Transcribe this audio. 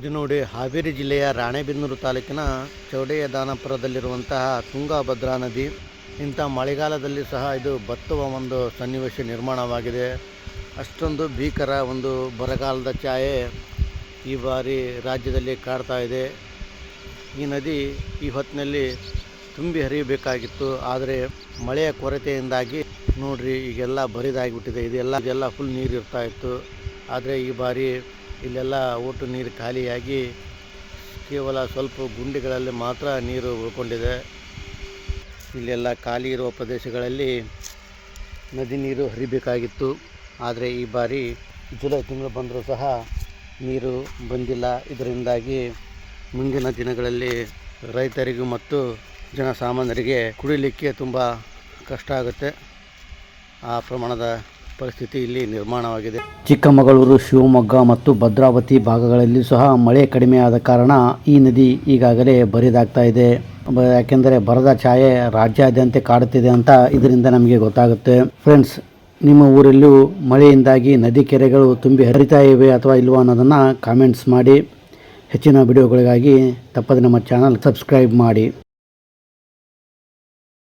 ಇದು ನೋಡಿ ಹಾವೇರಿ ಜಿಲ್ಲೆಯ ರಾಣೆಬೆನ್ನೂರು ತಾಲೂಕಿನ ಚೌಡಯ್ಯದಾನಪುರದಲ್ಲಿರುವಂತಹ ತುಂಗಭದ್ರಾ ನದಿ. ಇಂಥ ಮಳೆಗಾಲದಲ್ಲಿ ಸಹ ಇದು ಬತ್ತುವ ಒಂದು ಸನ್ನಿವೇಶ ನಿರ್ಮಾಣವಾಗಿದೆ. ಅಷ್ಟೊಂದು ಭೀಕರ ಒಂದು ಬರಗಾಲದ ಛಾಯೆ ಈ ಬಾರಿ ರಾಜ್ಯದಲ್ಲಿ ಕಾಡ್ತಾ ಇದೆ. ಈ ನದಿ ಈ ಹೊತ್ತಿನಲ್ಲಿ ತುಂಬಿ ಹರಿಯಬೇಕಾಗಿತ್ತು, ಆದರೆ ಮಳೆಯ ಕೊರತೆಯಿಂದಾಗಿ ನೋಡ್ರಿ ಈಗೆಲ್ಲ ಬರಿದಾಗಿಬಿಟ್ಟಿದೆ. ಇದೆಲ್ಲ ಫುಲ್ ನೀರು ಇರ್ತಾ ಇತ್ತು. ಆದರೆ ಈ ಬಾರಿ ಇಲ್ಲೆಲ್ಲ ಒಟ್ಟು ನೀರು ಖಾಲಿಯಾಗಿ ಕೇವಲ ಸ್ವಲ್ಪ ಗುಂಡಿಗಳಲ್ಲಿ ಮಾತ್ರ ನೀರು ಉಳ್ಕೊಂಡಿದೆ. ಇಲ್ಲೆಲ್ಲ ಖಾಲಿ ಇರುವ ಪ್ರದೇಶಗಳಲ್ಲಿ ನದಿ ನೀರು ಹರಿಬೇಕಾಗಿತ್ತು. ಆದರೆ ಈ ಬಾರಿ ಜುಲೈ ತಿಂಗಳು ಬಂದರೂ ಸಹ ನೀರು ಬಂದಿಲ್ಲ. ಇದರಿಂದಾಗಿ ಮುಂದಿನ ದಿನಗಳಲ್ಲಿ ರೈತರಿಗೂ ಮತ್ತು ಜನಸಾಮಾನ್ಯರಿಗೆ ಕುಡಿಯಲಿಕ್ಕೆ ತುಂಬ ಕಷ್ಟ ಆಗುತ್ತೆ. ಆ ಪ್ರಮಾಣದ ಪರಿಸ್ಥಿತಿ ಇಲ್ಲಿ ನಿರ್ಮಾಣವಾಗಿದೆ. ಚಿಕ್ಕಮಗಳೂರು, ಶಿವಮೊಗ್ಗ ಮತ್ತು ಭದ್ರಾವತಿ ಭಾಗಗಳಲ್ಲಿ ಸಹ ಮಳೆ ಕಡಿಮೆಯಾದ ಕಾರಣ ಈ ನದಿ ಈಗಾಗಲೇ ಬರಿದಾಗ್ತಾ ಇದೆ. ಯಾಕೆಂದರೆ ಬರದ ಛಾಯೆ ರಾಜ್ಯಾದ್ಯಂತ ಕಾಡುತ್ತಿದೆ ಅಂತ ಇದರಿಂದ ನಮಗೆ ಗೊತ್ತಾಗುತ್ತೆ. ಫ್ರೆಂಡ್ಸ್, ನಿಮ್ಮ ಊರಲ್ಲೂ ಮಳೆಯಿಂದಾಗಿ ನದಿ ಕೆರೆಗಳು ತುಂಬಿ ಹರಿತಾ ಇವೆ ಅಥವಾ ಇಲ್ವಾ ಅನ್ನೋದನ್ನು ಕಾಮೆಂಟ್ಸ್ ಮಾಡಿ. ಹೆಚ್ಚಿನ ವಿಡಿಯೋಗಳಿಗಾಗಿ ತಪ್ಪದೆ ನಮ್ಮ ಚಾನಲ್ ಸಬ್ಸ್ಕ್ರೈಬ್ ಮಾಡಿ.